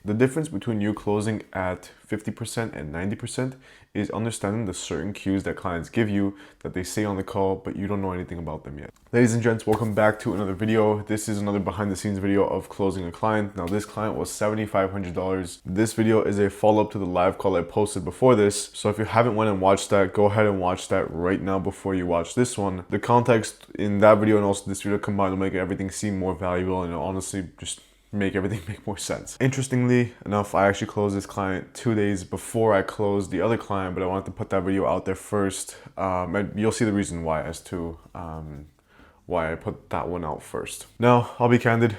The difference between you closing at 50% and 90% is understanding the certain cues that clients give you that they say on the call, but you don't know anything about them yet. Ladies and gents, welcome back to another video. This is another behind the scenes video of closing a client. Now this client was $7,500. This video is a follow-up to the live call I posted before this. So if you haven't went and watched that, go ahead and watch that right now before you watch this one. The context in that video and also this video combined will make everything seem more valuable and honestly just make everything make more sense. Interestingly enough, I actually closed this client 2 days before I closed the other client, but I wanted to put that video out there first. And you'll see the reason why as to why I put that one out first. Now, I'll be candid.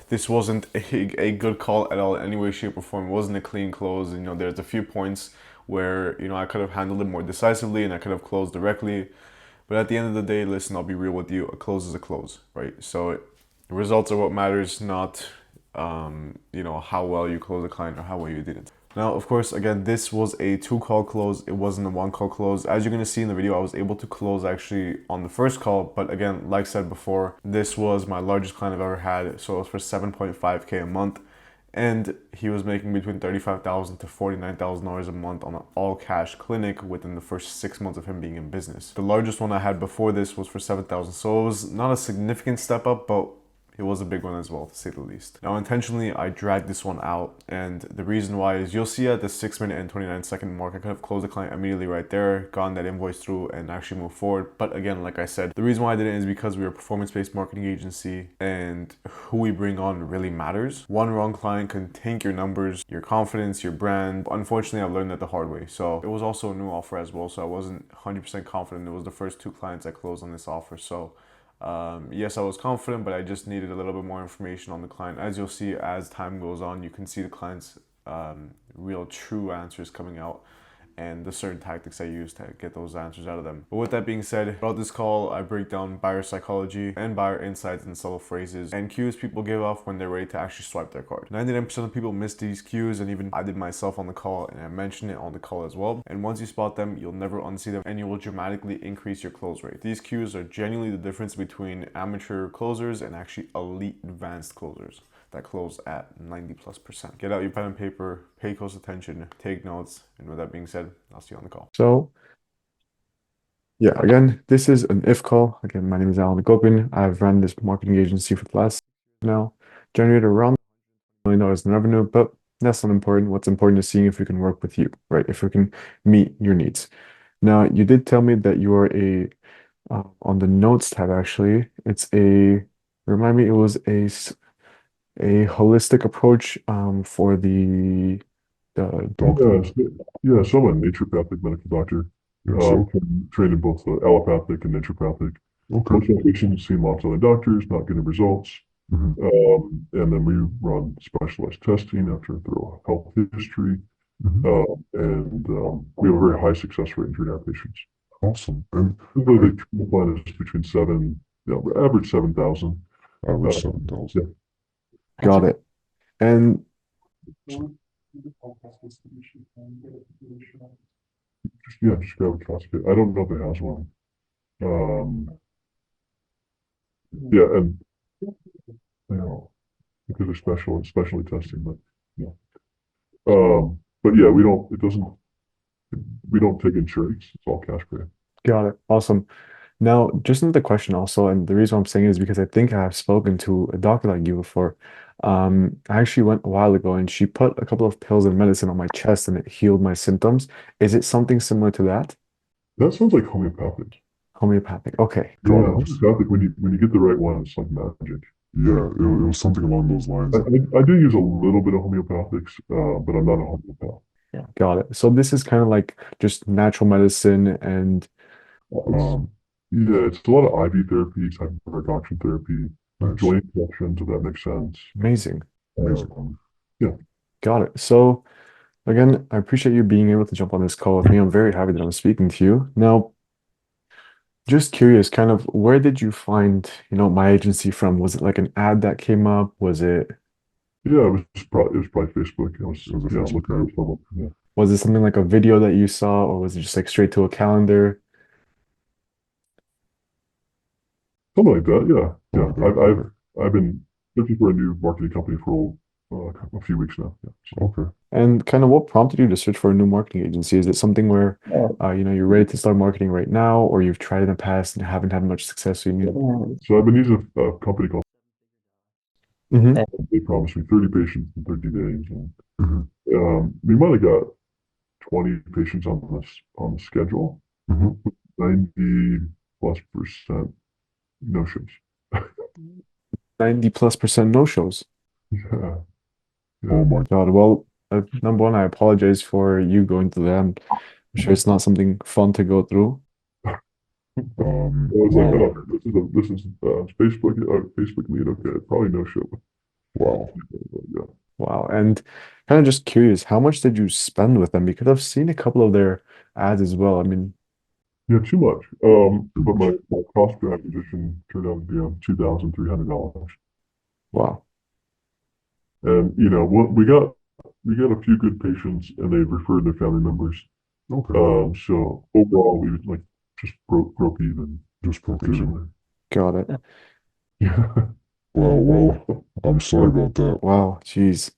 This wasn't a good call at all in any way, shape, or form. It wasn't a clean close. You know, there's a few points where, you know, I could have handled it more decisively and I could have closed directly. But at the end of the day, listen, I'll be real with you. A close is a close, right? So results are what matters, not you know, how well you close a client or how well you didn't. Now, of course, again, this was a 2-call close. It wasn't a 1-call close. As you're going to see in the video, I was able to close actually on the first call. But again, like I said before, this was my largest client I've ever had. So it was for 7.5K a month. And he was making between $35,000 to $49,000 a month on an all-cash clinic within the first 6 months of him being in business. The largest one I had before this was for $7,000. So it was not a significant step up, but it was a big one as well, to say the least. Now, intentionally, I dragged this one out, and the reason why is you'll see at the 6-minute and 29-second mark, I could have closed the client immediately right there, gotten that invoice through, and actually moved forward. But again, like I said, the reason why I didn't is because we're a performance-based marketing agency, and who we bring on really matters. One wrong client can tank your numbers, your confidence, your brand. Unfortunately, I've learned that the hard way. So it was also a new offer as well, so I wasn't 100% confident. It was the first 2 clients I closed on this offer, so yes, I was confident, but I just needed a little bit more information on the client. As you'll see, as time goes on, you can see the client's real true answers coming out and the certain tactics I use to get those answers out of them. But with that being said, throughout this call, I break down buyer psychology and buyer insights and subtle phrases and cues people give off when they're ready to actually swipe their card. 99% of people miss these cues, and even I did myself on the call, and I mentioned it on the call as well. And once you spot them, you'll never unsee them, and you will dramatically increase your close rate. These cues are genuinely the difference between amateur closers and actually elite advanced closers that close at 90+%. Get out your pen and paper, pay close attention, take notes, and with that being said, I'll see you on the call. So, yeah, again, this is an if call. Again, my name is Akopyan. I've run this marketing agency for the last now, generated around $1 million in revenue, but that's not important. What's important is seeing if we can work with you, right? If we can meet your needs. Now, you did tell me that you are on the notes tab, actually, remind me, it was a holistic approach for the doctor. Yeah, so I'm a naturopathic medical doctor. Yes, sir. Trained in both allopathic and naturopathic. Okay. Most of my patients see lots of other doctors, not getting results. Mhm. And then we run specialized testing after a thorough health history. Mhm. We have a very high success rate in treating our patients. Awesome. And Usually the treatment plan is between average 7,000. average Uh, 7,000. yeah, Got it. And just grab a casket. I don't know if it has one. Um, yeah, and you know, because of specially testing, but yeah. But yeah, we don't take insurance. It's all cash pay. got it. Awesome. Now, just another question also, and the reason I'm saying it is because I think I have spoken to a doctor like you before. I actually went a while ago and she put a couple of pills and medicine on my chest and it healed my symptoms. Is it something similar to that? That sounds like homeopathic. Homeopathic. Okay, Yeah, Got it. homeopathic. When you get the right one, it's like magic. Yeah, it was something along those lines. I do use a little bit of homeopathics, but I'm not a homeopath. yeah, got it. So this is kind of like just natural medicine and It's Um, Yeah, it's a lot of IV therapy, reduction therapy, nice. joint injections, if that makes sense. amazing. Um, yeah, Got it. So again, I appreciate you being able to jump on this call with me. I'm very happy that I'm speaking to you. Now, just curious, kind of where did you find, my agency from? Was it like an ad that came up? yeah, it was probably Facebook. It was a Yeah, Facebook looking ad. for someone. Yeah, Was it something like a video that you saw, or was it just like straight to a calendar? something like that. Yeah, Oh yeah. my God. Okay. I've been looking for a new marketing company for a few weeks now. Yeah. So, Okay. And kind of what prompted you to search for a new marketing agency? Is it something where, you're ready to start marketing right now, or you've tried in the past and haven't had much success, so you need? so I've been using a company called. Hmm. They promised me 30 patients in 30 days, and Mm-hmm. we might have got 20 patients on the schedule, Mm-hmm. 90+% no shows. 90+% no-shows. Yeah, yeah. Oh my. God, well, number one, I apologize for you going through that. I'm sure it's not something fun to go through. Well, it's like, Well, oh, this is Facebook lead. Okay, probably no show. wow. Yeah, Wow. And kind of just curious, how much did you spend with them? Because I've seen a couple of their ads as well. I mean, yeah, too much. Too But much. my cost per acquisition turned out to be $2,300. wow. And we got a few good patients, and they referred their family members. Okay. So overall, we was like just broke even, Just broke even. basically. Got it. Yeah. Well, I'm sorry about that. Wow. Jeez.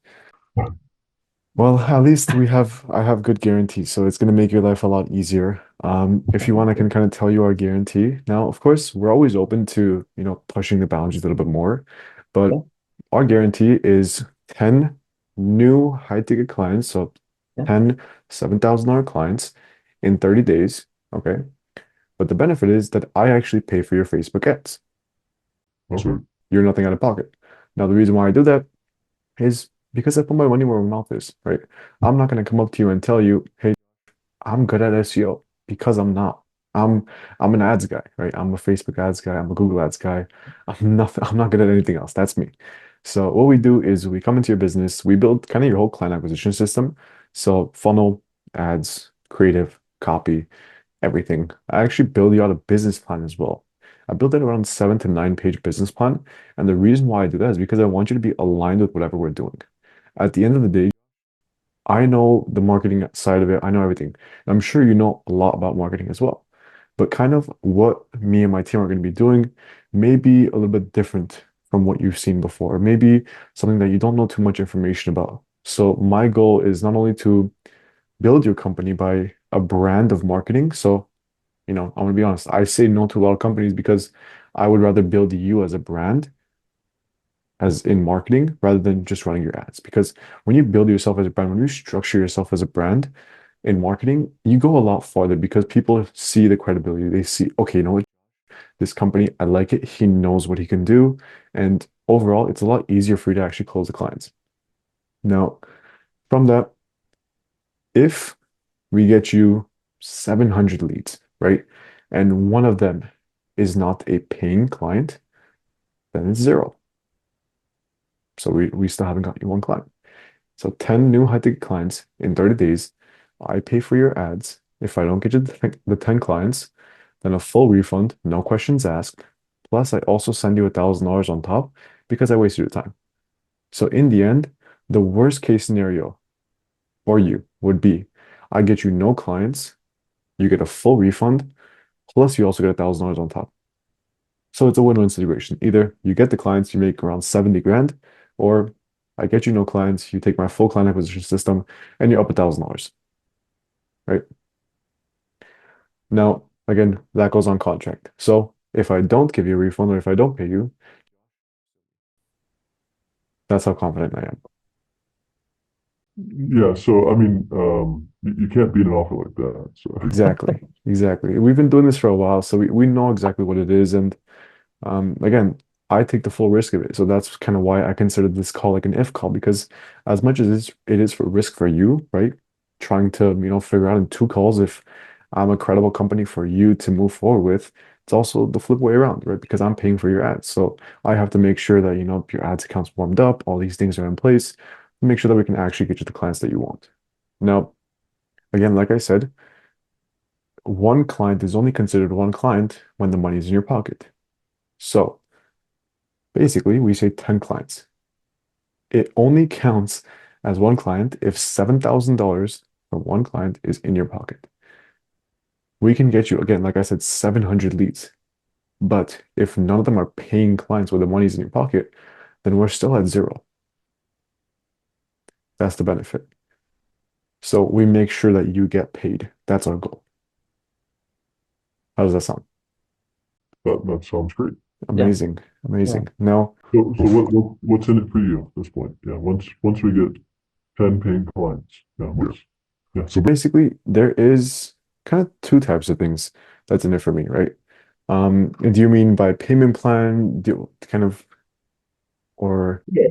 Well, at least I have good guarantees, so it's gonna make your life a lot easier. If you want, I can kind of tell you our guarantee. Now, of course, we're always open to, pushing the boundaries a little bit more, but our guarantee is 10 new high-ticket clients, so 10 $7,000 clients in 30 days. Okay. But the benefit is that I actually pay for your Facebook ads. Okay. So, You're nothing out of pocket. Now, the reason why I do that is because I put my money where my mouth is, right? I'm not going to come up to you and tell you, hey, I'm good at SEO because I'm not. I'm I'm an ads guy, right? I'm a Facebook ads guy, I'm a Google ads guy. I'm not good at anything else. That's me. So what we do is we come into your business, we build kind of your whole client acquisition system. So funnel, ads, creative, copy, everything. I actually build you out a business plan as well. I built it around 7 to 9 page business plan. And the reason why I do that is because I want you to be aligned with whatever we're doing. At the end of the day, I know the marketing side of it. I know everything. I'm sure you know a lot about marketing as well. But kind of what me and my team are going to be doing may be a little bit different from what you've seen before. Maybe something that you don't know too much information about. So my goal is not only to build your company by a brand of marketing. So, I'm gonna be honest, I say no to a lot of companies because I would rather build you as a brand as in marketing rather than just running your ads. Because when you build yourself as a brand, when you structure yourself as a brand in marketing, you go a lot farther because people see the credibility. They see, okay, you know what, this company, I like it. He knows what he can do. And overall, it's a lot easier for you to actually close the clients. Now, from that, if we get you 700 leads, right? And one of them is not a paying client, then it's zero. So we still haven't got you one client. So 10 new high-ticket clients in 30 days. I pay for your ads. If I don't get you the 10 clients, then a full refund, no questions asked. Plus, I also send you $1,000 on top because I wasted your time. So in the end, the worst case scenario for you would be I get you no clients, you get a full refund, plus you also get $1,000 on top. So it's a win-win situation. Either you get the clients, you make around 70 grand, or I get you no clients, you take my full client acquisition system, and you're up $1,000, right? Now, again, that goes on contract. So if I don't give you a refund or if I don't pay you, that's how confident I am. Yeah. So I mean, you can't beat an offer like that. So Exactly. Exactly. We've been doing this for a while, so we know exactly what it is. And again, I take the full risk of it. So that's kind of why I consider this call like an if call, because as much as it is for risk for you, right? Trying to, figure out in 2 calls if I'm a credible company for you to move forward with. It's also the flip way around, right? Because I'm paying for your ads. So I have to make sure that, your ads account's warmed up, all these things are in place, make sure that we can actually get you the clients that you want. Now, again, like I said, one client is only considered one client when the money's in your pocket. So basically, we say 10 clients. It only counts as one client if $7,000 from one client is in your pocket. We can get you, again, like I said, 700 leads. But if none of them are paying clients where the money's in your pocket, then we're still at zero. That's the benefit. So we make sure that you get paid. That's our goal. How does that sound? That sounds great. Amazing, amazing. Now, So what's in it for you at this point? Yeah, once we get 10 paying clients, yeah, yeah. so basically, there is kind of two types of things that's in it for me, right? Do you mean by payment plan, kind of, or Yeah,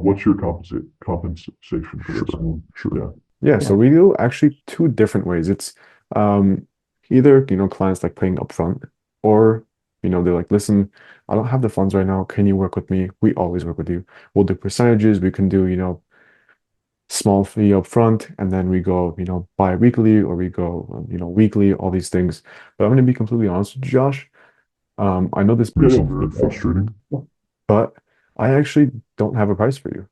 what's your compensation for this? Sure. Yeah. yeah, so we do actually two different ways. It's um, either, clients like paying upfront, or, they're like, listen, I don't have the funds right now. Can you work with me? We always work with you. We'll do percentages. We can do, small fee up front, and then we go, bi-weekly, or we go, weekly, all these things. But I'm going to be completely honest with you, Josh. I know this, May Yeah, sound very frustrating. but I actually don't have a price for you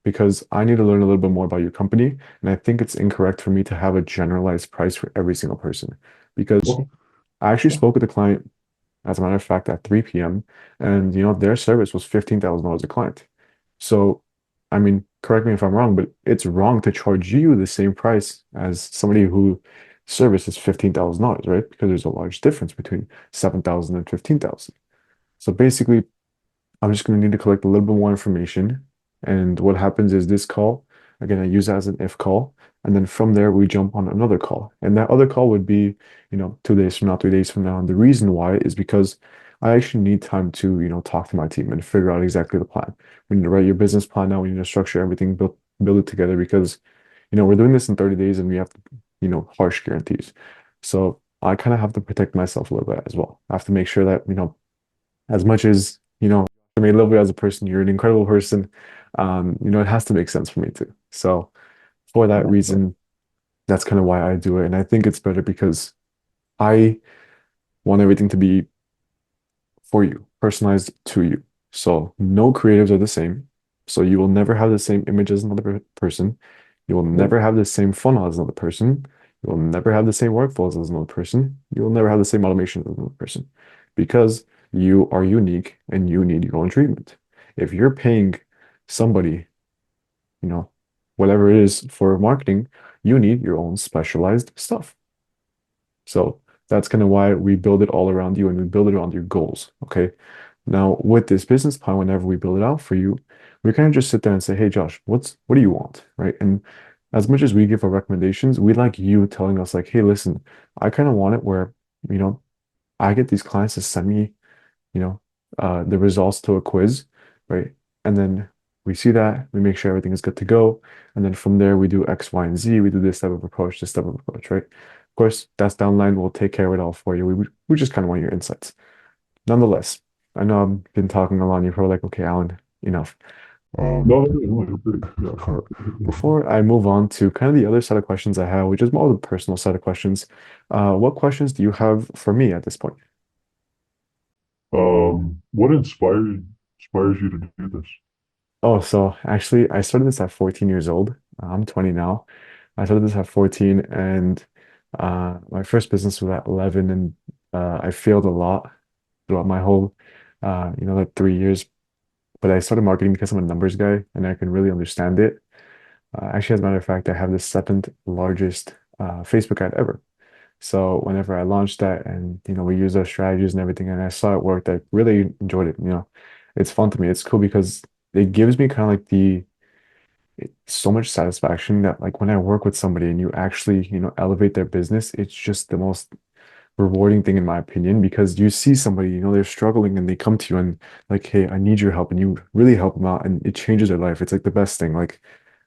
because I need to learn a little bit more about your company. And I think it's incorrect for me to have a generalized price for every single person because okay. I actually spoke with the client, as a matter of fact, at 3 p.m. and their service was $15,000 a client. So, I mean, correct me if I'm wrong, but it's wrong to charge you the same price as somebody who service is $15,000, right? Because there's a large difference between 7,000 and 15,000. So basically, I'm just going to need to collect a little bit more information. And what happens is this call, again, I use that as an if call. And then from there, we jump on another call. And that other call would be, 2 days from now, 3 days from now. And the reason why is because I actually need time to, talk to my team and figure out exactly the plan. We need to write your business plan now. We need to structure everything, build it together because, we're doing this in 30 days and we have, harsh guarantees. So I kind of have to protect myself a little bit as well. I have to make sure that, as much as, I may love you as a person, you're an incredible person. It has to make sense for me too. So for that reason, that's kind of why I do it. And I think it's better because I want everything to be for you, personalized to you. So no creatives are the same. So you will never have the same image as another person. You will never have the same funnel as another person. You will never have the same workflows as another person. You will never have the same automation as another person because you are unique and you need your own treatment. If you're paying somebody, you know, whatever it is for marketing, you need your own specialized stuff. So that's kind of why we build it all around you and we build it around your goals. Okay. Now, with this business plan, whenever we build it out for you, we kind of just sit there and say, hey, Josh, what do you want? Right. And as much as we give our recommendations, we like you telling us, like, hey, listen, I kind of want it where, you know, I get these clients to send me, you know, the results to a quiz, right? And then we see that, we make sure everything is good to go. And then from there, we do X, Y, and Z. We do this type of approach, this type of approach, right? Of course, that's down the line. We'll take care of it all for you. We just kind of want your insights. Nonetheless, I know I've been talking a lot and you're probably like, okay, Alan, enough. No, you're great. Yeah. Before I move on to kind of the other set of questions I have, which is more of the personal set of questions, what questions do you have for me at this point? What inspires you to do this? Oh, so actually, I started this at 14 years old. I'm 20 now. I started this at 14, and my first business was at 11, and I failed a lot throughout my whole, like 3 years. But I started marketing because I'm a numbers guy, and I can really understand it. Actually, as a matter of fact, I have the seventh largest Facebook ad ever. So whenever I launched that, and we use those strategies and everything, and I saw it worked, I really enjoyed it. It's fun to me. It's cool because it gives me kind of like so much satisfaction that like when I work with somebody and you actually, elevate their business, it's just the most rewarding thing in my opinion because you see somebody, they're struggling and they come to you and like, hey, I need your help, and you really help them out and it changes their life. It's like the best thing. Like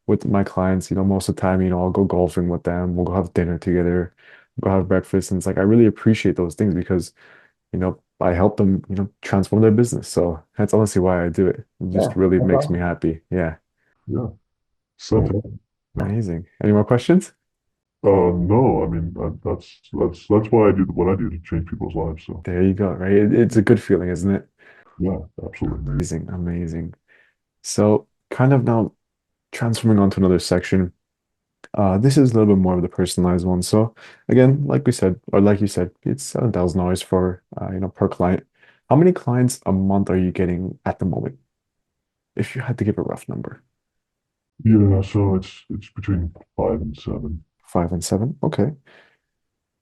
with my clients, most of the time, I'll go golfing with them, we'll go have dinner together, go have breakfast. And it's like I really appreciate those things because, I help them, transform their business. So that's honestly why I do it. It just really makes me happy. Yeah. Yeah, So, fantastic. Yeah. Amazing. Any more questions? No, I mean that's why I do what I do to change people's lives. So There you go, right? It's a good feeling, isn't it? yeah, absolutely. Amazing, amazing. So, kind of now transferring on to another section. This is a little bit more of the personalized one. So, again, like we said, or like you said, it's $7,000 for per client. How many clients a month are you getting at the moment? If you had to give a rough number. Yeah, so it's between 5 and 7. 5 and 7. Okay.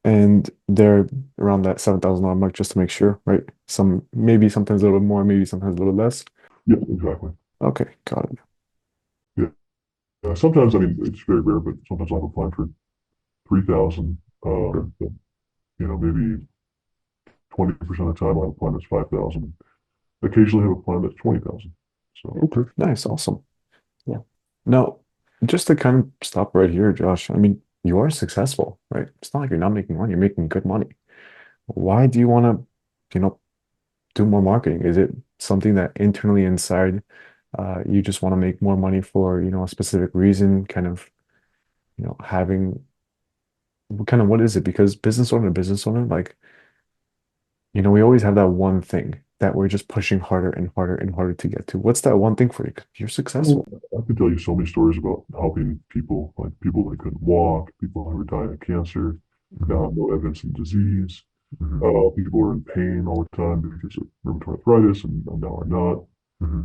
And they're around that $7,000 mark just to make sure, right? Some maybe sometimes a little bit more, maybe sometimes a little less. Yeah, exactly. Okay, got it. Yeah. Sometimes, I mean, it's very rare, but sometimes I've applied for 3,000. Okay. But, maybe 20% of the time I have a plan that's 5,000. Occasionally I have a plan that's 20,000. So, Okay. Nice, awesome. Yeah. Now, just to kind of stop right here, Josh, I mean, you are successful, right? It's not like you're not making money, you're making good money. Why do you want to, you know, do more marketing? Is it something that internally inside you just want to make more money for, a specific reason, kind of, having kind of what is it? Because business owner, like, we always have that one thing that we're just pushing harder and harder and harder to get to. What's that one thing for you? 'Cause you're well, successful. I could tell you so many stories about helping people, like people that couldn't walk, people who were dying of cancer, Hmm. now have no evidence of disease. Hmm. People are in pain all the time because of rheumatoid arthritis and now are not. Hmm.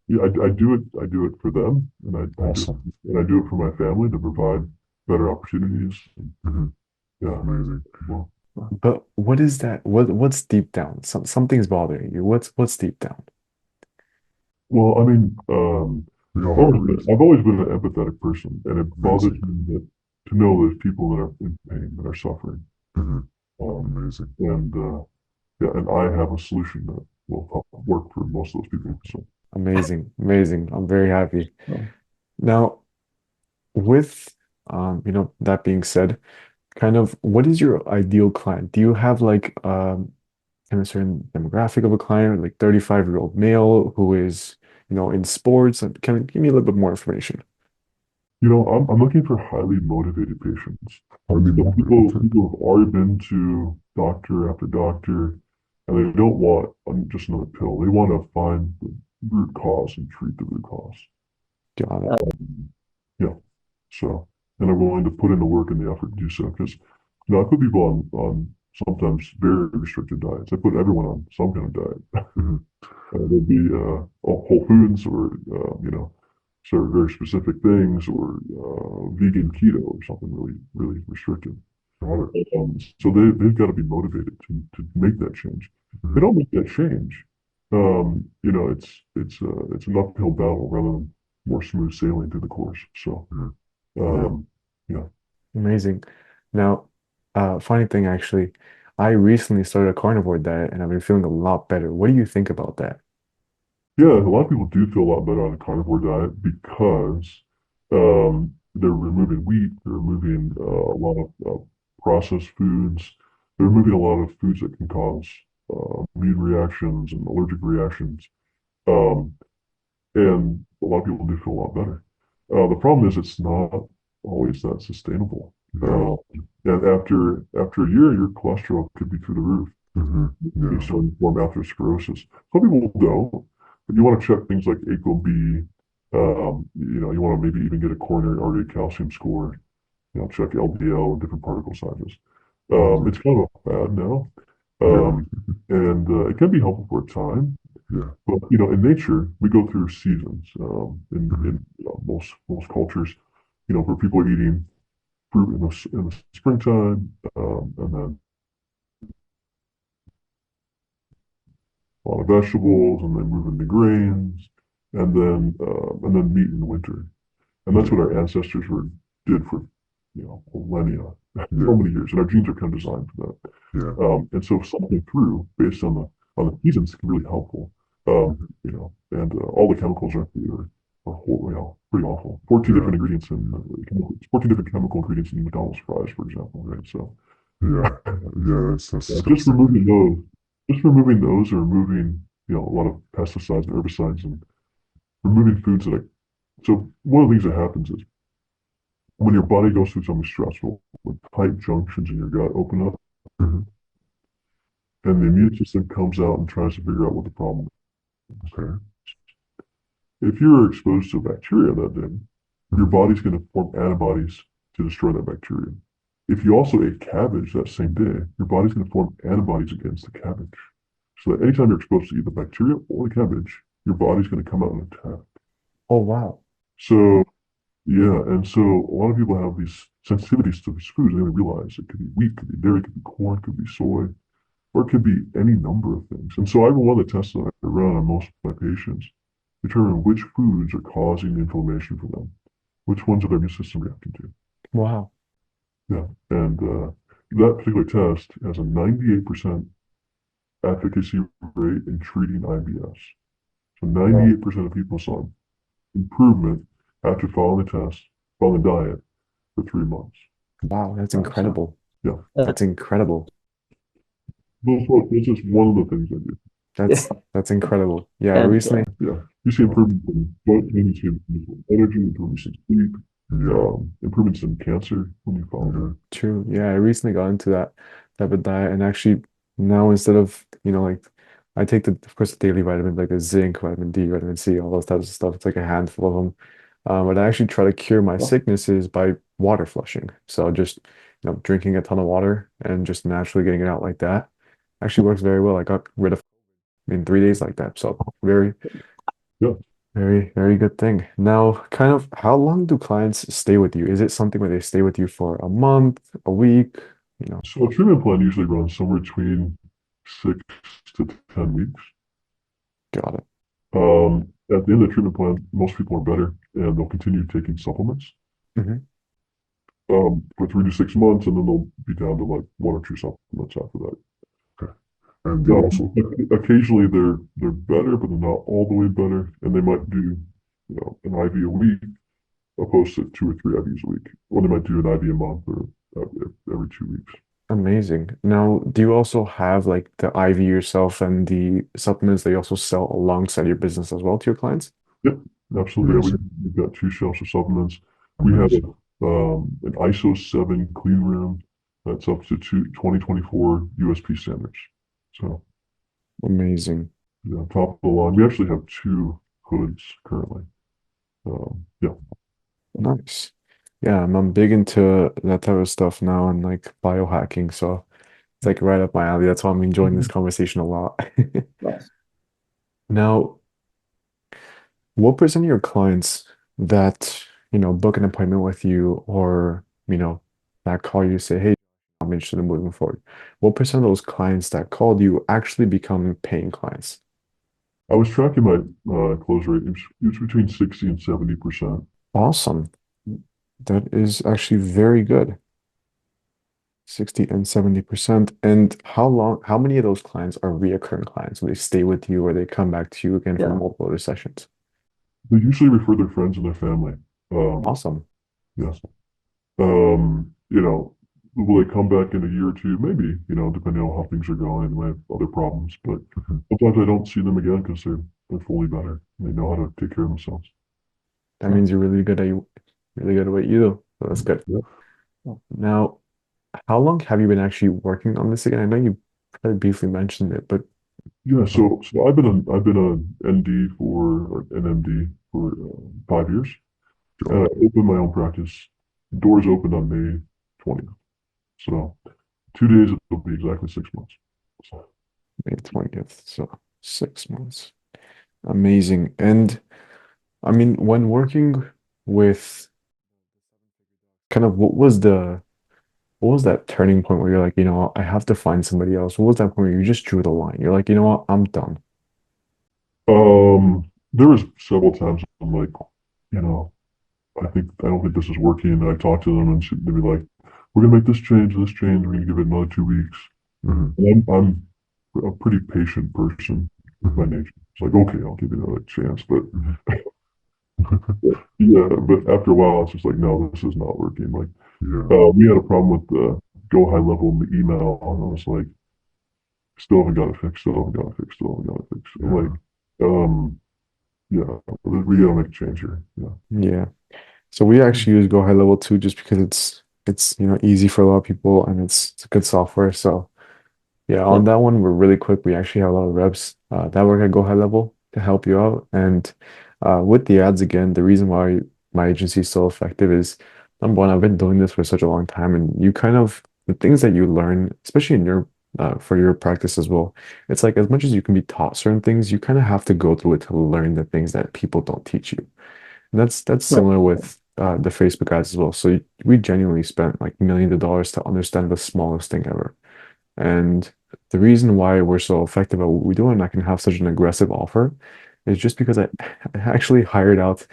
Yeah, I do it. I do it for them, and I do Awesome. it, and I do it for my family to provide better opportunities. Hmm. Yeah. Amazing. Well, But what is that? What's deep down? Something's bothering you. What's deep down? I mean, We all have reasons. I've always been an empathetic person, and it bothers Amazing. me that to know there's people that are in pain, that are suffering. Hmm. Um, Amazing. and yeah, and I have a solution that will help work for most of those people. So, Amazing, amazing. I'm very happy. um, Now, with that being said, kind of what is your ideal client? Do you have like kind of certain demographic of a client, like 35-year-old male who is, in sports? And can you give me a little bit more information? I'm looking for highly motivated patients. Highly So motivated. Okay. people have already been to doctor after doctor, and they don't want just another pill. They want to find the root cause and treat the root cause. Got it. Yeah. So, and I'm willing to put in the work and the effort to do so because, I put people on sometimes very restricted diets. I put everyone on some kind of diet. Hmm. There'd be whole foods or, sort of very specific things or vegan keto or something really, really restricted. Got it. So they've got to be motivated to make that change. If they Hmm. don't make that change, it's an uphill battle rather than more smooth sailing through the course. So, Hmm. Yeah. um, yeah. Amazing. Now, funny thing actually, I recently started a carnivore diet and I've been feeling a lot better. What do you think about that? Yeah, a lot of people do feel a lot better on a carnivore diet because they're removing wheat, they're removing a lot of processed foods, they're removing a lot of foods that can cause immune reactions and allergic reactions. Um, and a lot of people do feel a lot better. The problem is it's not always that sustainable. Yeah. Uh, and after a year, your cholesterol could be through the roof. Hmm. You Yeah. start to form atherosclerosis. Some people don't, but you want to check things like ApoB. You want to maybe even get a coronary artery calcium score. Check LDL and different particle sizes. Amazing. It's kind of a fad now, Yeah. um, and it can be helpful for a time. Yeah. But in nature, we go through seasons. Hmm. Most cultures, where people are eating fruit in the springtime, and then a lot of vegetables, and then move into grains, and then meat in the winter. And that's Yeah. what our ancestors did for millennia, so Yeah. many years. And our genes are kind of designed for that. Yeah. And so something through based on the seasons can be really helpful. Hmm. And all the chemicals pretty awful. 14 Yeah. different ingredients in 14 different chemical ingredients in McDonald's fries, for example, right? So Yeah. Yeah. That's uh, just disgusting. removing those, just removing those, or removing a lot of pesticides and herbicides, and removing foods so one of the things that happens is when your body goes through something stressful, when tight junctions in your gut open up, Hmm. and the immune system comes out and tries to figure out what the problem is. Okay. If you're exposed to a bacteria that day, your Hmm. body's going to form antibodies to destroy that bacteria. If you also ate cabbage that same day, your body's going to form antibodies against the cabbage. So that anytime you're exposed to either bacteria or the cabbage, your body's going to come out and attack. Oh, wow. So yeah, and so a lot of people have these sensitivities to these foods. They don't realize it could be wheat, could be dairy, could be corn, could be soy, or it could be any number of things. And so I have one of the tests that I run on most of my patients, determine which foods are causing the inflammation for them, which ones are their immune system reacting to. Wow. Yeah, and that particular test has a 98% efficacy rate in treating IBS. So Wow. 98% of people saw improvement after following the test, following the diet for 3 months. Wow, that's Awesome. incredible. Yeah, That's incredible. those just one of the things I do. That's incredible. Yeah, I And recently Yeah, you see improvements in blood pain, you see improvements in energy, improvements in sleep, improvements in cancer when you follow that. true. Yeah, I recently got into that type of diet and actually now instead of, like I take of course the daily vitamins like the zinc, vitamin D, vitamin C, all those types of stuff. It's like a handful of them. But I actually try to cure my sicknesses by water flushing. So just, drinking a ton of water and just naturally getting it out like that actually works very well. I got rid of in 3 days like that. So very, Yeah. very, very good thing. Now, kind of how long do clients stay with you? Is it something where they stay with you for a month, a week? You know, So a treatment plan usually runs somewhere between 6 to 10 weeks. got it. At the end of the treatment plan, most people are better and they'll continue taking supplements Hmm. for 3 to 6 months, and then they'll be down to like one or two supplements after that. Okay. And they also occasionally they're better, but they're not all the way better, and they might do an IV a week opposed to 2 or 3 IVs a week, or they might do an IV a month or every 2 weeks. Amazing. Now, do you also have like the IV yourself and the supplements that you also sell alongside your business as well to your clients? Yep, absolutely. Yeah, Amazing. we've got 2 shelves of supplements. We have Amazing. an ISO 7 clean room that's up to 2024 USP standards. So, Amazing. yeah, top of the line. We actually have two hoods currently. Yeah. Nice. Yeah, I'm big into that type of stuff now and like biohacking. So it's like right up my alley. That's why I'm enjoying this conversation a lot. nice. Now, what percent of your clients that, book an appointment with you or, that call you say, hey, I'm interested in moving forward. What percent of those clients that called you actually become paying clients? I was tracking my close rate. It was between 60 and 70%. Awesome. That is actually very good. 60 and 70%. And how many of those clients are reoccurring clients? So they stay with you or they come back to you again for Yeah. multiple other sessions? They usually refer their friends and their family. Awesome. Yes. You know, will they come back in a year or two? Maybe, depending on how things are going. They might have other problems, but sometimes I don't see them again because they're fully better. They know how to take care of themselves. That means you're really good at what you do. So that's good. Yeah. Now, how long have you been actually working on this again? I know you kind of briefly mentioned it, but Yeah. So I've been an ND or an MD for 5 years, and I opened my own practice. Doors opened on May 20th. So 2 days it'll be exactly 6 months. So, May 20th, so 6 months. Amazing. And I mean, when working with kind of what was that turning point where you're like, I have to find somebody else? What was that point where you just drew the line? You're like, you know what, I'm done. there was several times I'm like, you know, I don't think this is working. And I talk to them and they'd be like, we're gonna make this change. We're gonna give it another 2 weeks. And I'm a pretty patient person by nature. It's like, okay, I'll give you another chance. But yeah, but after a while, it's just like, no, this is not working. Like, we had a problem with the go high level in the email, and I was like, still haven't got it fixed, still haven't got it fixed, still haven't got it fixed. I'm like, yeah, we gotta make a change here. Yeah. Yeah. So we actually use Go High Level too, just because it's easy for a lot of people and it's good software. So yeah, Yeah. on that one, we're really quick. We actually have a lot of reps that work at Go High Level to help you out. And with the ads, again, the reason why my agency is so effective is number one, I've been doing this for such a long time, and you kind of the things that you learn, especially in your for your practice as well. It's like as much as you can be taught certain things, you kind of have to go through it to learn the things that people don't teach you. That's similar with the Facebook ads as well. So we genuinely spent like millions of dollars to understand the smallest thing ever. And the reason why we're so effective at what we do and I can have such an aggressive offer is just because I actually hired out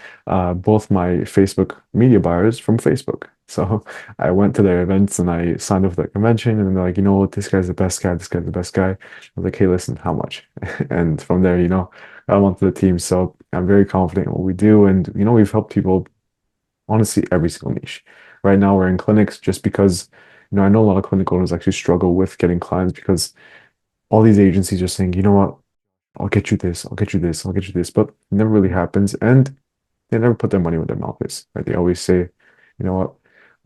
both my Facebook media buyers from Facebook. So I went to their events and I signed up for the convention and they're like, you know what, this guy's the best guy, this guy's the best guy. I was like, hey, listen, how much? And from there, I got onto the team. So I'm very confident in what we do. And, we've helped people honestly every single niche. Right now we're in clinics just because, I know a lot of clinic owners actually struggle with getting clients because all these agencies are saying, you know what, I'll get you this, I'll get you this, I'll get you this, but it never really happens. And they never put their money where their mouth is, right? They always say, you know what,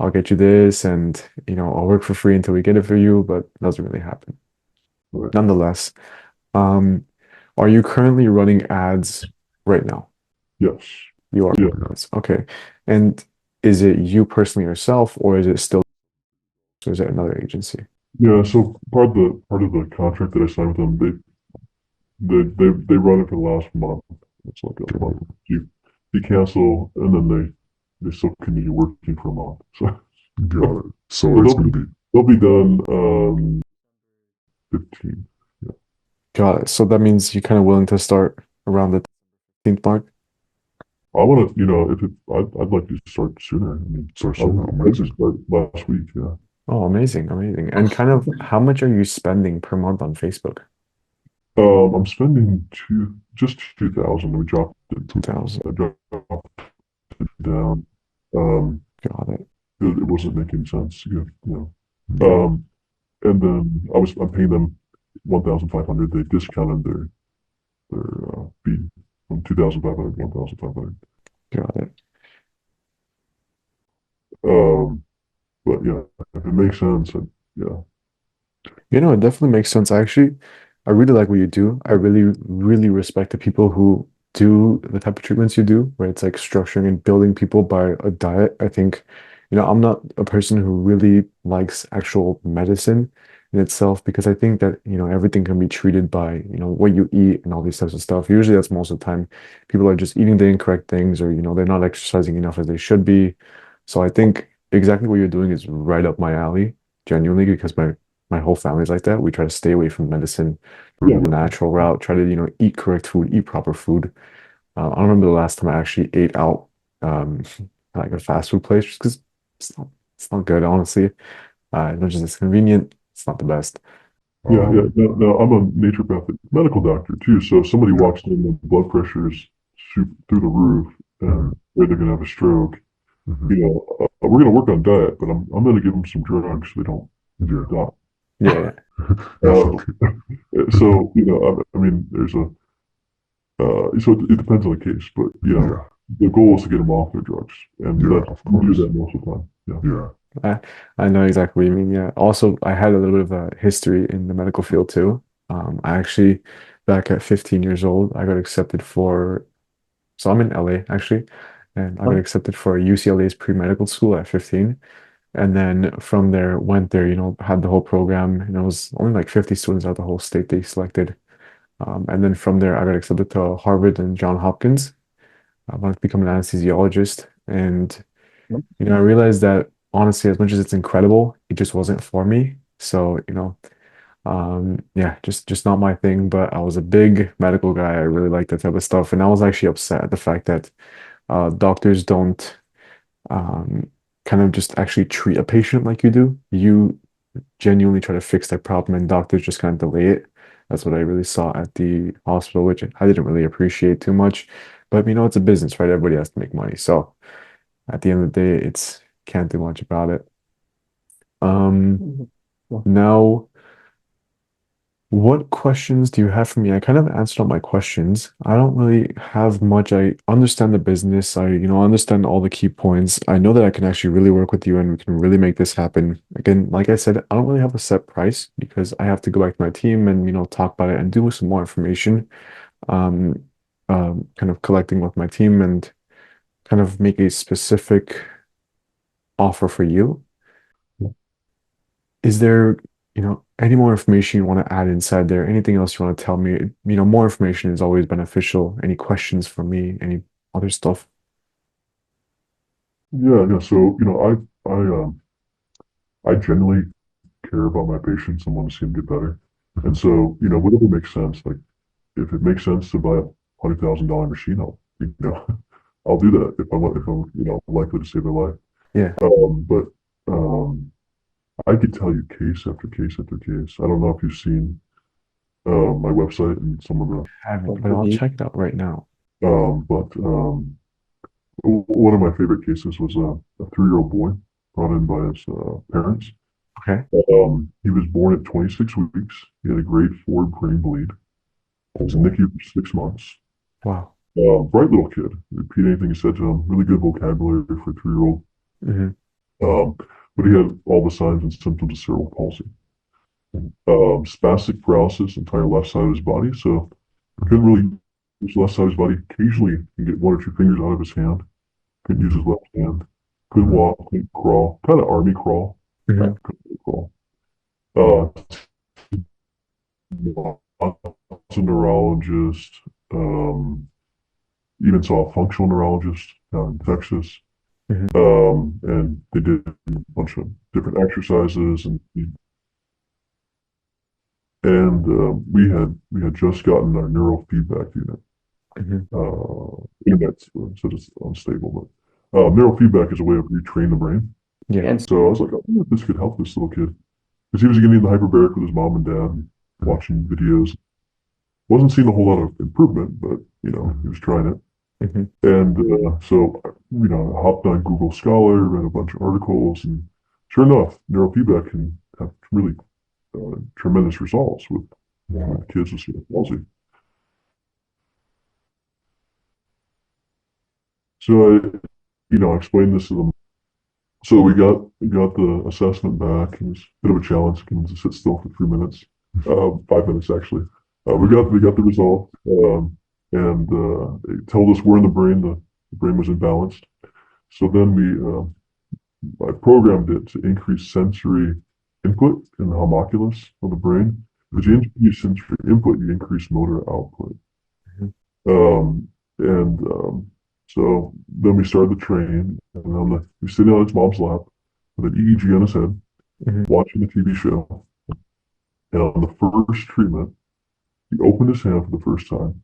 I'll get you this and, I'll work for free until we get it for you, but it doesn't really happen. Right. Nonetheless, um, are you currently running ads right now? Yes. You are Yeah. running ads. Okay. And is it you personally yourself, or is it still, or is it another agency? Yeah. So part of the contract that I signed with them, they run it for the last month. It's like a month. You cancel, and then they still continue working for a month. So got it. So So it's gonna be they'll be done 15. Yeah. got it. So that means you're kind of willing to start around the 15th mark? I want to, if it, I'd like to start sooner. I mean, start sooner. I'd like to start last week. Yeah. Oh, amazing, amazing. And kind of how much are you spending per month on Facebook? I'm spending just 2,000. We dropped it. 2000. I dropped it down. Um, Got it. it wasn't making sense. Yeah. And then I'm paying them 1,500. They discounted their fee from 2,500 to 1,500. Got it. Um, but yeah, if it makes sense, yeah, It definitely makes sense. I really like what you do. I really, really respect the people who do the type of treatments you do, where it's like structuring and building people by a diet. I think, I'm not a person who really likes actual medicine in itself because I think that, everything can be treated by, what you eat and all these types of stuff. Usually that's most of the time people are just eating the incorrect things or, they're not exercising enough as they should be. So I think exactly what you're doing is right up my alley, genuinely, because my whole family's like that. We try to stay away from medicine, yeah, the natural route, try to, eat correct food, eat proper food. I don't remember the last time I actually ate out um like a fast food place just because it's not good, honestly. As much as it's convenient, it's not the best. yeah. Um, Now I'm a naturopathic medical doctor too. So if somebody walks in with blood pressures through the roof and where they're gonna have a stroke, we're gonna work on diet, but I'm gonna give them some drugs so they don't die. yeah, Uh, so I mean, so it depends on the case, but the goal is to get them off their drugs, and we do that most of the time. Yeah. I know exactly what you mean. Yeah. Also, I had a little bit of a history in the medical field too. I actually, back at 15 years old, I got accepted for, so I'm in LA actually, and I got accepted for UCLA's pre-medical school at 15. And then from there, went there, had the whole program, and it was only like 50 students out of the whole state they selected. And then from there, I got accepted to Harvard and John Hopkins. I wanted to become an anesthesiologist. And, I realized that honestly, as much as it's incredible, it just wasn't for me. So, yeah, just not my thing. But I was a big medical guy. I really liked that type of stuff. And I was actually upset at the fact that doctors don't kind of just actually treat a patient like you do. You genuinely try to fix their problem, and doctors just kind of delay it. That's what I really saw at the hospital, which I didn't really appreciate too much. But it's a business, right? Everybody has to make money. So at the end of the day, it's can't do much about it. Now, what questions do you have for me? I kind of answered all my questions. I don't really have much. I understand the business. I, understand all the key points. I know that I can actually really work with you and we can really make this happen. Again, like I said, I don't really have a set price because I have to go back to my team and, talk about it and do some more information. Um, kind of collecting with my team and kind of make a specific offer for you. Is there, any more information you want to add inside there? Anything else you want to tell me? More information is always beneficial. Any questions for me? Any other stuff? Yeah, yeah. So, I generally care about my patients and want to see them get better. And so, whatever makes sense, like if it makes sense to buy a $100,000 machine, I'll do that if I'm, likely to save their life. Yeah, But um, I could tell you case after case after case. I don't know if you've seen my website and some of the, I haven't, but I'll check it out right now. but one of my favorite cases was a 3-year-old boy brought in by his parents. Okay. He was born at 26 weeks. He had a grade 4 brain bleed. He was in NICU for 6 months. Wow. Bright little kid. Repeat anything you said to him. Really good vocabulary for a 3-year-old. Hmm. Um, but he had all the signs and symptoms of cerebral palsy. Spastic paralysis, entire left side of his body. So he couldn't really use the left side of his body. Occasionally, he could get one or two fingers out of his hand. Couldn't use his left hand. Couldn't walk. Couldn't crawl. Kind of army crawl. Hmm. Couldn't really crawl. Uh, Lots of neurologist. Even saw a functional neurologist down in Texas. Hmm. And they did a bunch of different exercises, and we had just gotten our neurofeedback unit. Hmm. Internet said it's unstable, but neurofeedback is a way of retraining the brain. Yeah. And So I was like, oh, this could help this little kid because he was getting in the hyperbaric with his mom and dad, and watching videos. Wasn't seeing a whole lot of improvement, but he was trying it. Hmm. And so, I hopped on Google Scholar, read a bunch of articles, and sure enough, neurofeedback can have really tremendous results with kids with cerebral palsy. So I explained this to them. So we got the assessment back. It was a bit of a challenge. Getting to sit still for 3 minutes, 5 minutes actually. We got the result, and they told us where in the brain the brain was imbalanced. So then I programmed it to increase sensory input in the homunculus of the brain. As you increase sensory input, you increase motor output. Um, and so then we started the training, and he's sitting on his mom's lap with an EEG on his head, Hmm. watching the TV show. And on the first treatment, he opened his hand for the first time,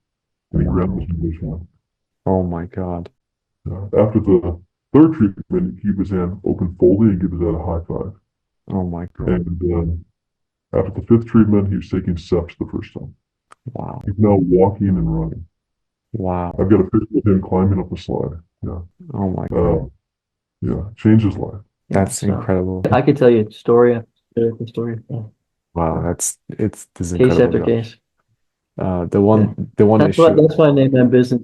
and he grabbed his mother's hand. Oh my God. After the third treatment, he keep his hand open fully and give his dad a high five. Oh my God. And after the fifth treatment, he was taking steps the first time. Wow. He's now walking and running. Wow. I've got a picture of him climbing up a slide. Yeah. Oh my Uh, God. yeah. Changed his life. That's so incredible. I could tell you story after story, Wow. This is case incredible, after Josh. case. The Yeah. one That's why issue. that's why I named my business.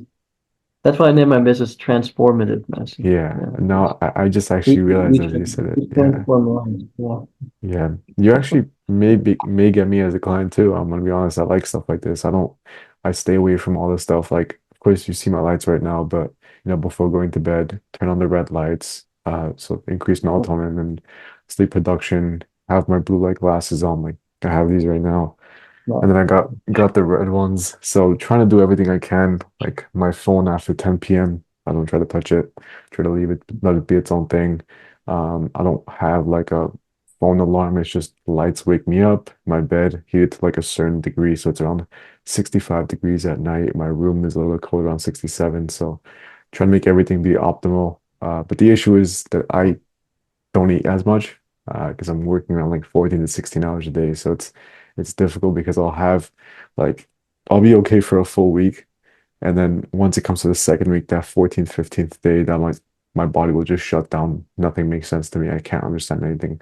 That's why I named my business Transformative Medicine. Yeah. Yeah. No, I just We, actually realized as you said it. we Yeah. transform lives. Yeah. Yeah. You actually may get me as a client too. I'm gonna be honest. I like stuff like this. I stay away from all this stuff. Like, of course, you see my lights right now, but before going to bed, turn on the red lights, so increase melatonin and sleep production. Have my blue light glasses on. Like, I have these right now. And then I got the red ones. So trying to do everything I can. Like my phone after 10 p.m. I don't try to touch it. Try to leave it, let it be its own thing. I don't have like a phone alarm. It's just lights wake me up. My bed heated to like a certain degree, so it's around 65 degrees at night. My room is a little cold, around 67. So trying to make everything be optimal. But the issue is that I don't eat as much because I'm working around like 14 to 16 hours a day. So it's difficult because like I'll be okay for a full week. And then once it comes to the second week, that 14th, 15th day, that my body will just shut down. Nothing makes sense to me. I can't understand anything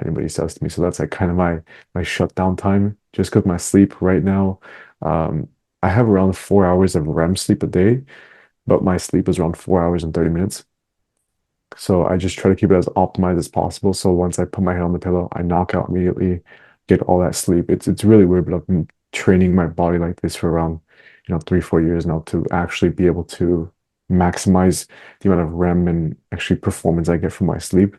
anybody says to me. So that's like kind of my shutdown time. Just because my sleep right now, um, I have around 4 hours of REM sleep a day, but my sleep is around 4 hours and 30 minutes. So I just try to keep it as optimized as possible. So once I put my head on the pillow, I knock out immediately, get all that sleep. It's really weird, but I've been training my body like this for around, 3, 4 years now to actually be able to maximize the amount of REM and actually performance I get from my sleep.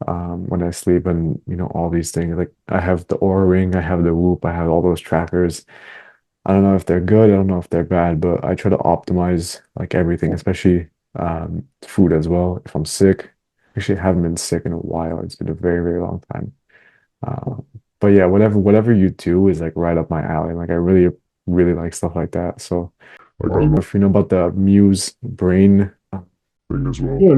When I sleep and all these things. Like I have the Aura Ring, I have the Whoop, I have all those trackers. I don't know if they're good, I don't know if they're bad, but I try to optimize like everything, especially food as well. If I'm sick, actually, I haven't been sick in a while. It's been a very, very long time. Uh, but yeah, whatever you do is like right up my alley. Like I really, really like stuff like that. So I I don't know got if you know about the Muse brain. thing as well. Yeah.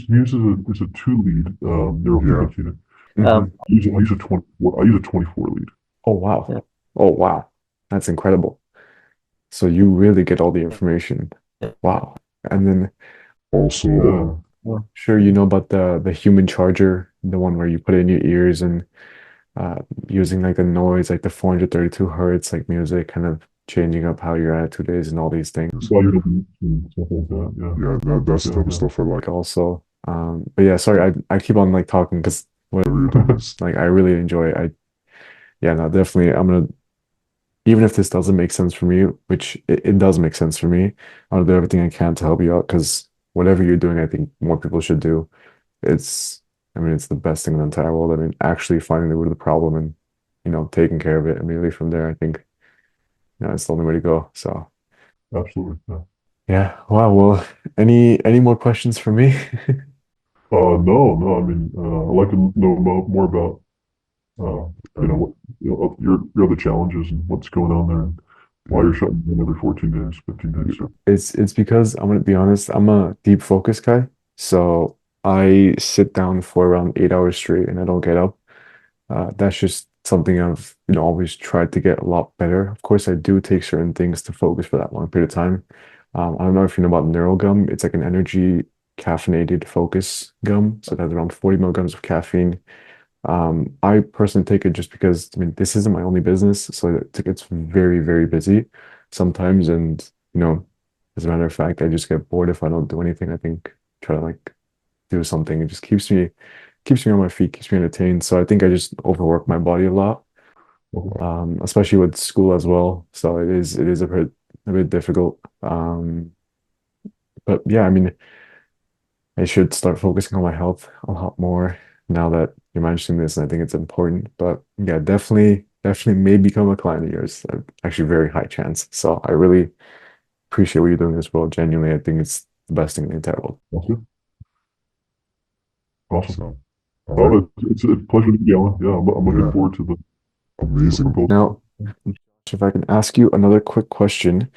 Muse is a two lead neurofeedback unit. Mhm. I use a 24. I use a 24 lead. Oh wow. Yeah. Oh wow. That's incredible. So you really get all the information. Wow. And then Also, sure you know about the human charger, the one where you put it in your ears and uh using like the noise, like the 432 hertz, like music, kind of changing up how your attitude is and all these things. why you don't and stuff like that. That's the type of stuff I like. Like also, but yeah, sorry, I keep on like talking because Whatever you're doing is like I really enjoy it. Yeah, no, definitely. I'm gonna even if this doesn't make sense for me, which it does make sense for me, I'll do everything I can to help you out because whatever you're doing, I think more people should do. It's, I mean, it's the best thing in the entire world. I mean, actually finding the root of the problem and, taking care of it immediately from there, I think, it's the only way to go. So, absolutely. Yeah. yeah. Wow. Well, any more questions for me? No. I mean, I'd like to know more about uh, what your other challenges and what's going on there and why you're shutting down every 14 days, 15 days. So. It's because I'm gonna be honest, I'm a deep focus guy. So I sit down for around 8 hours straight and I don't get up. That's just something I've, always tried to get a lot better. Of course, I do take certain things to focus for that long period of time. I don't know if you know about Neural Gum. It's like an energy caffeinated focus gum. So it has around 40 milligrams of caffeine. I personally take it just because, I mean, this isn't my only business, so it gets very, very busy sometimes. And, as a matter of fact, I just get bored if I don't do anything. I think try to like do something. It just keeps me on my feet, keeps me entertained. So I think I just overwork my body a lot, especially with school as well. So it is a bit difficult. But yeah, I mean, I should start focusing on my health a lot more now that you're mentioning this, and I think it's important. But yeah, definitely may become a client of yours. Actually, very high chance. So I really appreciate what you're doing as well. Genuinely, I think it's the best thing in the entire world. That's good. Awesome. So, Well, it's a pleasure to be on. Yeah, I'm looking forward to the amazing. proposal. Now, if I can ask you another quick question,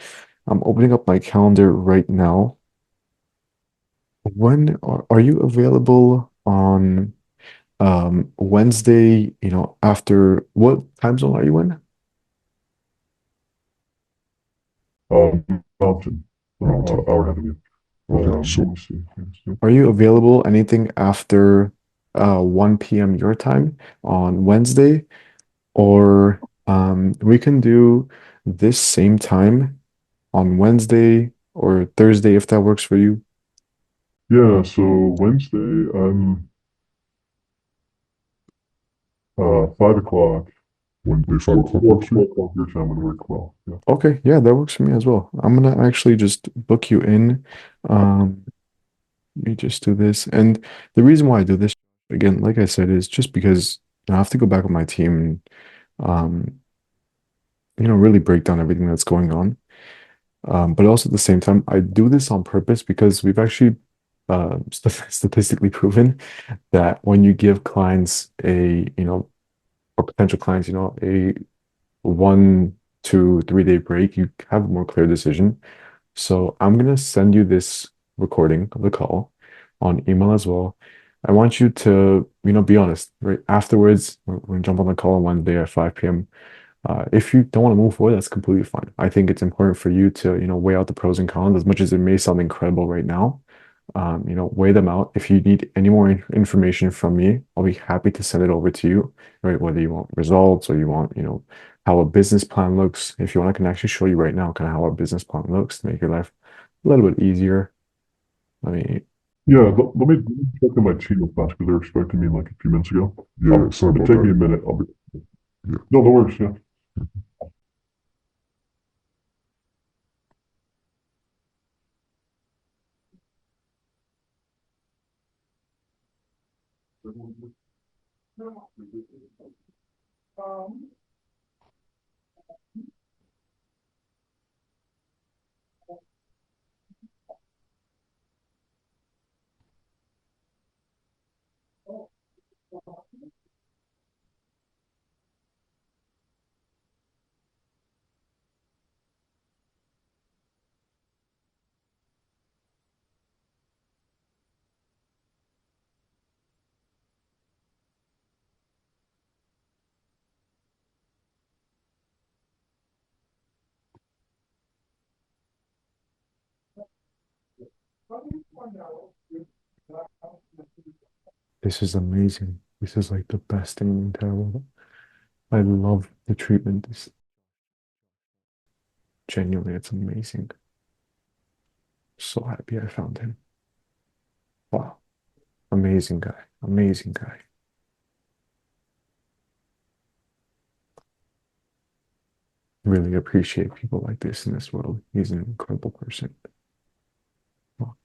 I'm opening up my calendar right now. When are you available on Wednesday, after what time zone are you in? Mountain, hour ahead of you. Let me see. Are you available anything after 1 p.m. your time on Wednesday? Or we can do this same time on Wednesday or Thursday if that works for you. Yeah, so Wednesday, I'm 5 o'clock. Wednesday, 5 o'clock. 4 o'clock your time would work well. Yeah. Okay, yeah, that works for me as well. I'm gonna actually just book you in. Um, Let me just do this. And the reason why I do this, again, like I said, is just because I have to go back with my team and really break down everything that's going on. But also at the same time, I do this on purpose because we've actually statistically proven that when you give clients or potential clients, a 1 to 3 day break, you have a more clear decision. So I'm gonna send you this recording of the call on email as well. I want you to, be honest, right? Afterwards, we're gonna jump on the call on Wednesday at 5 p.m. If you don't want to move forward, that's completely fine. I think it's important for you to, weigh out the pros and cons as much as it may sound incredible right now. Weigh them out. If you need any more information from me, I'll be happy to send it over to you, right? Whether you want results or you want, how a business plan looks. If you want, I can actually show you right now kind of how our business plan looks to make your life a little bit easier. I mean, Yeah, let me check in my team real fast because they're expecting me like a few minutes ago. Yeah, sorry about take me a minute. I'll be. Yeah. No, no worries. Yeah. this is amazing. This is like the best thing in the entire world. I love the treatment. It's genuinely, it's amazing. So happy I found him. Wow. Amazing guy. Amazing guy. Really appreciate people like this in this world. He's an incredible person. Wow.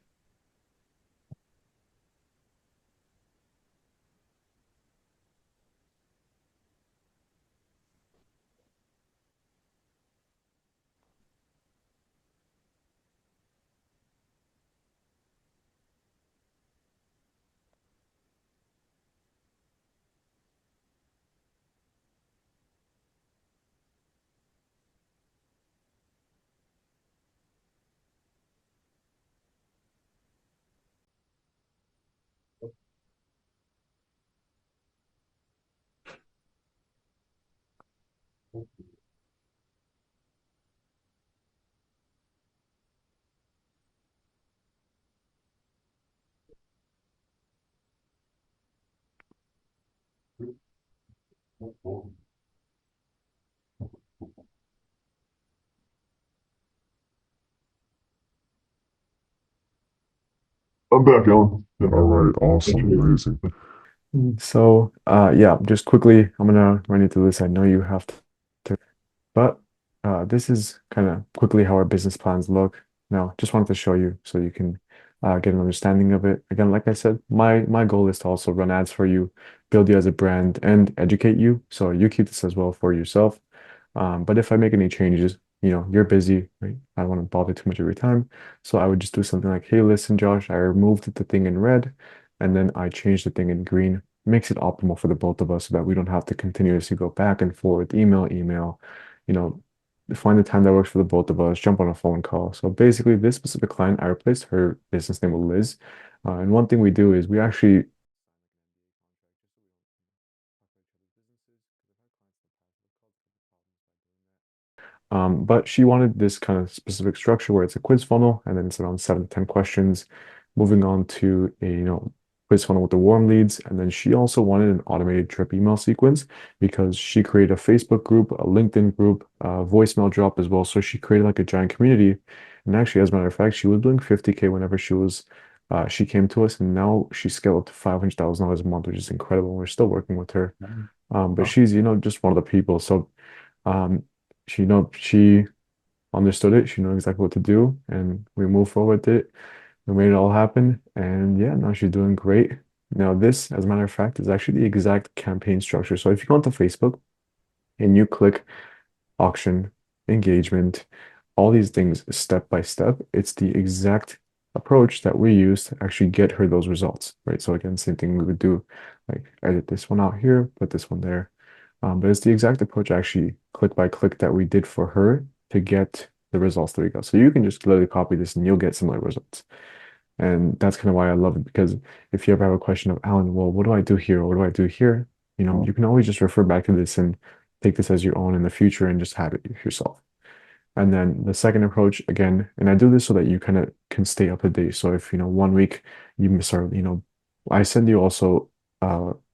I'm back, Alan. All right, awesome, amazing. So, yeah, just quickly, I'm gonna run you through this. I know you have to, but this is kind of quickly how our business plans look. Now, just wanted to show you so you can get an understanding of it. Again, like I said, my goal is to also run ads for you, build you as a brand, and educate you. So you keep this as well for yourself. But if I make any changes, you're busy, right? I don't want to bother too much of your time. So I would just do something like, hey, listen, Josh, I removed the thing in red and then I changed the thing in green. Makes it optimal for the both of us so that we don't have to continuously go back and forth, email, you know, find the time that works for the both of us, jump on a phone call. So basically, this specific client, I replaced her business name with Liz. And one thing we do is we actually but she wanted this kind of specific structure where it's a quiz funnel and then it's around 7 to 10 questions, moving on to a quiz funnel with the warm leads. And then she also wanted an automated drip email sequence because she created a Facebook group, a LinkedIn group, a voicemail drop as well. So she created like a giant community. And actually, as a matter of fact, she was doing 50K whenever she came to us, and now she scaled up to $500,000 a month, which is incredible. We're still working with her. But she's, just one of the people. So um, she understood it. She knew exactly what to do, and we moved forward with it. We made it all happen, and yeah, now she's doing great. Now, this, as a matter of fact, is actually the exact campaign structure. So if you go onto Facebook and you click auction, engagement, all these things step by step, it's the exact approach that we use to actually get her those results, right? So again, same thing we would do, like edit this one out here, put this one there. But it's the exact approach actually click by click that we did for her to get the results that we got. So you can just literally copy this and you'll get similar results. And that's kind of why I love it, because if you ever have a question of, Alan, well, what do I do here? Or what do I do here? You can always just refer back to this and take this as your own in the future and just have it yourself. And then the second approach, again, and I do this so that you kind of can stay up to date. So if, one week you miss our, I send you also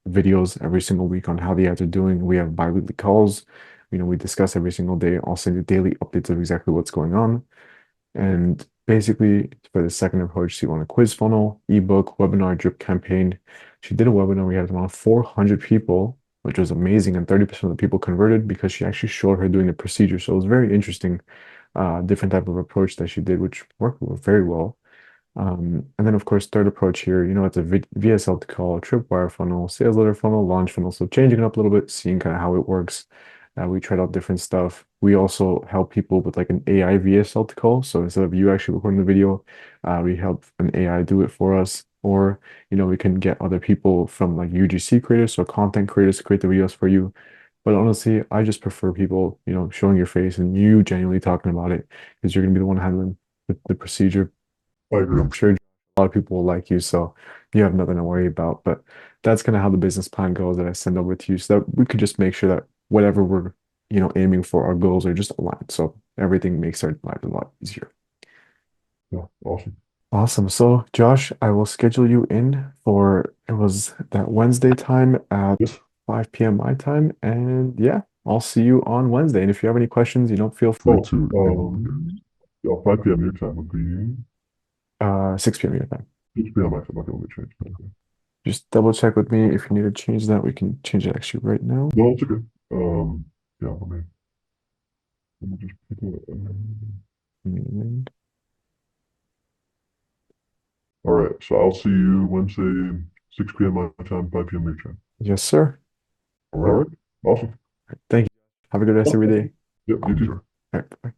videos every single week on how the ads are doing. We have bi-weekly calls. We discuss every single day. I'll send you daily updates of exactly what's going on. And basically, for the second approach, so you want a quiz funnel, ebook, webinar, drip campaign. She did a webinar. We had around 400 people, which was amazing. And 30% of the people converted because she actually showed her doing the procedure. So it was very interesting, different type of approach that she did, which worked very well. And then, of course, third approach here, it's a VSL to call, tripwire funnel, sales letter funnel, launch funnel. So changing it up a little bit, seeing kind of how it works. We tried out different stuff. We also help people with like an AI VSL to call. So instead of you actually recording the video, we help an AI do it for us. Or, we can get other people from like UGC creators, so content creators to create the videos for you. But honestly, I just prefer people, showing your face and you genuinely talking about it because you're going to be the one handling the procedure. I agree. I'm sure a lot of people will like you, so you have nothing to worry about. But that's kind of how the business plan goes that I send over to you, so that we could just make sure that whatever we're, aiming for, our goals are just aligned. So everything makes our life a lot easier. Yeah, awesome. Awesome. So, Josh, I will schedule you in for it was that Wednesday time at Yes. 5 p.m. my time. And yeah, I'll see you on Wednesday. And if you have any questions, feel free Oh, to yeah, 5 p.m. your time would be 6 p.m. your time. 6 p.m. my time. Okay, let me change that. Okay. Just double check with me if you need to change that. We can change it actually right now. No, it's okay. Yeah, let me just pick it. And All right, so I'll see you Wednesday, 6 p.m. my time, 5 p.m. your time. yes, sir. All right, awesome. Thank you. Have a good rest of your day. Yep, you too. All right. Bye.